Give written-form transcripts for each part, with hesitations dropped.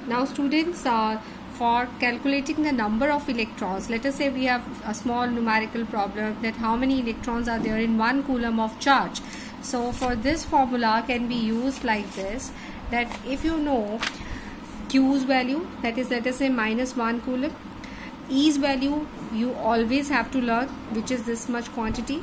Now students, for calculating the number of electrons, let us say we have a small numerical problem that how many electrons are there in 1 coulomb of charge. So for this formula can be used like this, that if you know Q's value, that is let us say -1 coulomb, E's value you always have to learn, which is this much quantity,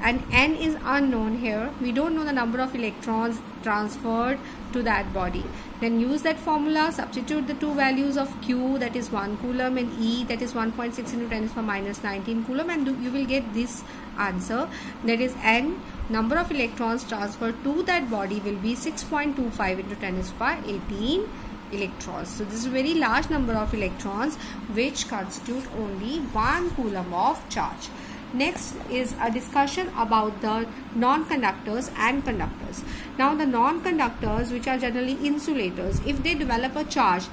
and N is unknown here. We don't know the number of electrons transferred to that body. Then use that formula, substitute the two values of Q, that is 1 coulomb, and E, that is 1.6 into 10 to the power -19 coulomb, and you will get this answer, that is N, number of electrons transferred to that body will be 6.25 into 10 to the power 18 electrons. So this is a very large number of electrons which constitute only 1 coulomb of charge. Next is a discussion about the non-conductors and conductors. Now the non-conductors, which are generally insulators, if they develop a charge,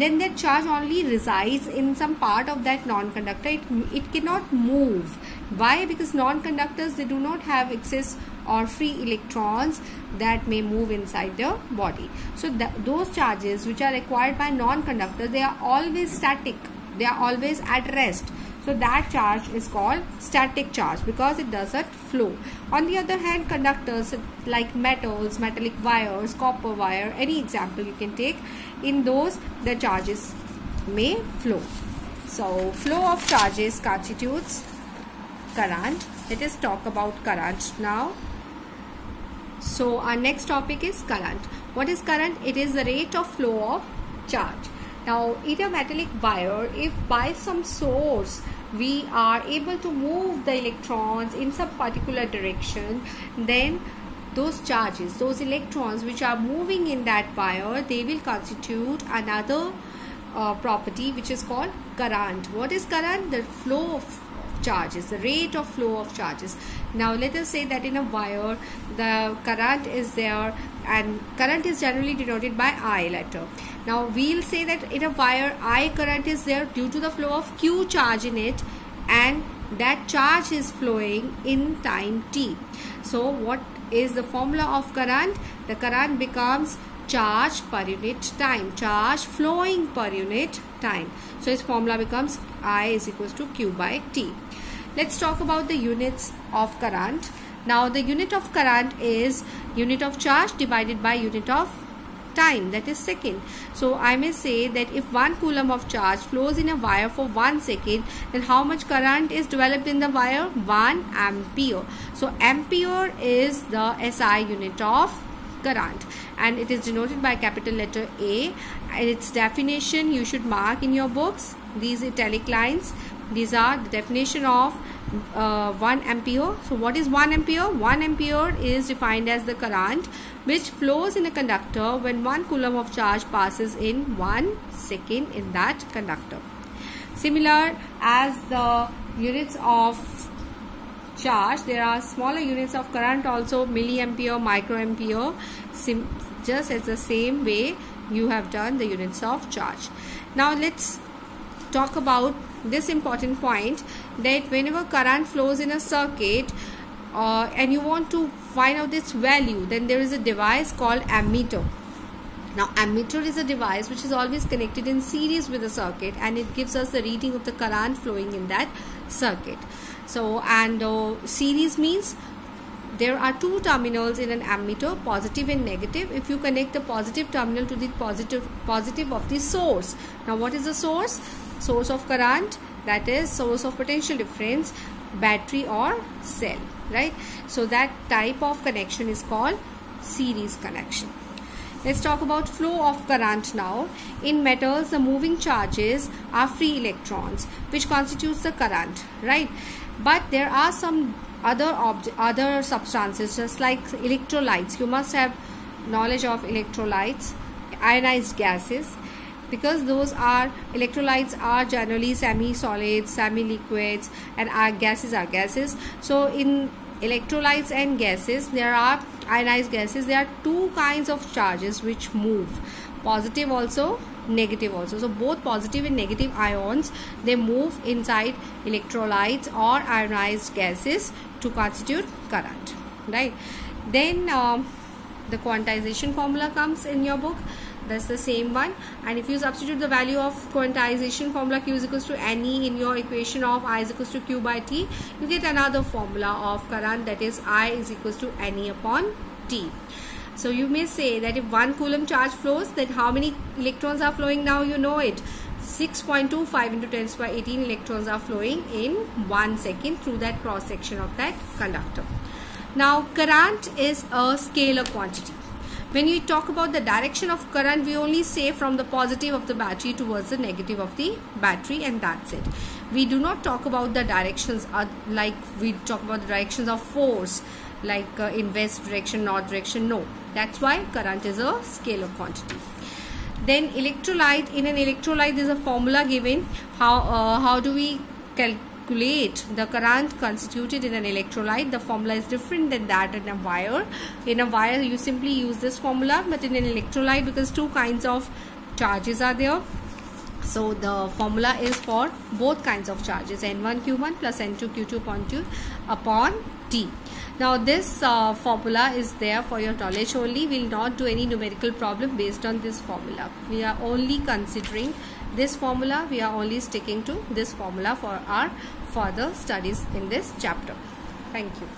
then that charge only resides in some part of that non-conductor. It cannot move. Why? Because non-conductors, they do not have excess or free electrons that may move inside the body. So those charges which are acquired by non-conductors, they are always static. They are always at rest. So that charge is called static charge because it doesn't flow. On the other hand, conductors like metals, metallic wires, copper wire, any example you can take, in those the charges may flow. So flow of charges constitutes current. Let us talk about current now. So our next topic is current. What is current? It is the rate of flow of charge. Now in a metallic wire, if by some source we are able to move the electrons in some particular direction, then those charges, those electrons which are moving in that wire, they will constitute another property which is called current. What is current? The flow of charges, the rate of flow of charges. Now let us say that in a wire the current is there, and current is generally denoted by I letter. Now we'll say that in a wire I current is there due to the flow of Q charge in it, and that charge is flowing in time t. So what is the formula of current? The current becomes charge per unit time, charge flowing per unit time. So its formula becomes I is equals to Q by T. Let's talk about the units of current. Now the unit of current is unit of charge divided by unit of time, that is second. So I may say that if 1 coulomb of charge flows in a wire for 1 second, then how much current is developed in the wire? 1 ampere. So ampere is the SI unit of current, and it is denoted by capital letter A. And its definition you should mark in your books, these italic lines. These are the definition of 1 ampere. So what is 1 ampere? 1 ampere is defined as the current which flows in a conductor when 1 coulomb of charge passes in 1 second in that conductor. Similar as the units of charge, there are smaller units of current also, milliampere, microampere, just as the same way you have done the units of charge. Now let's talk about this important point, that whenever current flows in a circuit and you want to find out its value, then there is a device called ammeter. Now ammeter is a device which is always connected in series with the circuit, and it gives us the reading of the current flowing in that circuit. So and series means there are two terminals in an ammeter, positive and negative. If you connect the positive terminal to the positive of the source. Now what is the source? Source of current, that is source of potential difference, battery or cell, right? So that type of connection is called series connection. Let's talk about flow of current now. In metals, the moving charges are free electrons, which constitutes the current, right? But there are some other substances, just like electrolytes. You must have knowledge of electrolytes, ionized gases, because those are electrolytes are generally semi-solids, semi-liquids, and our gases are gases. So in electrolytes and gases, there are ionized gases. There are two kinds of charges which move, positive also, negative also. So both positive and negative ions, they move inside electrolytes or ionized gases to constitute current, right? Then the quantization formula comes in your book. That's the same one. And if you substitute the value of quantization formula Q is equals to NE in your equation of I is equals to Q by T, you get another formula of current, that is I is equals to NE upon T. So you may say that if 1 coulomb charge flows, then how many electrons are flowing now? You know it. 6.25 into 10 to the power 18 electrons are flowing in 1 second through that cross section of that conductor. Now current is a scalar quantity. When we talk about the direction of current, we only say from the positive of the battery towards the negative of the battery, and that's it. We do not talk about the directions like we talk about the directions of force, like in west direction, north direction. No, that's why current is a scalar quantity. Then electrolyte, in an electrolyte there is a formula given. How do we calculate the current constituted in an electrolyte? The formula is different than that in a wire. In a wire you simply use this formula, but in an electrolyte, because two kinds of charges are there, so the formula is for both kinds of charges, N1Q1 plus N2Q2 upon T. Now this formula is there for your knowledge only. We will not do any numerical problem based on this formula. We are only considering this formula. We are only sticking to this formula for our further studies in this chapter. Thank you.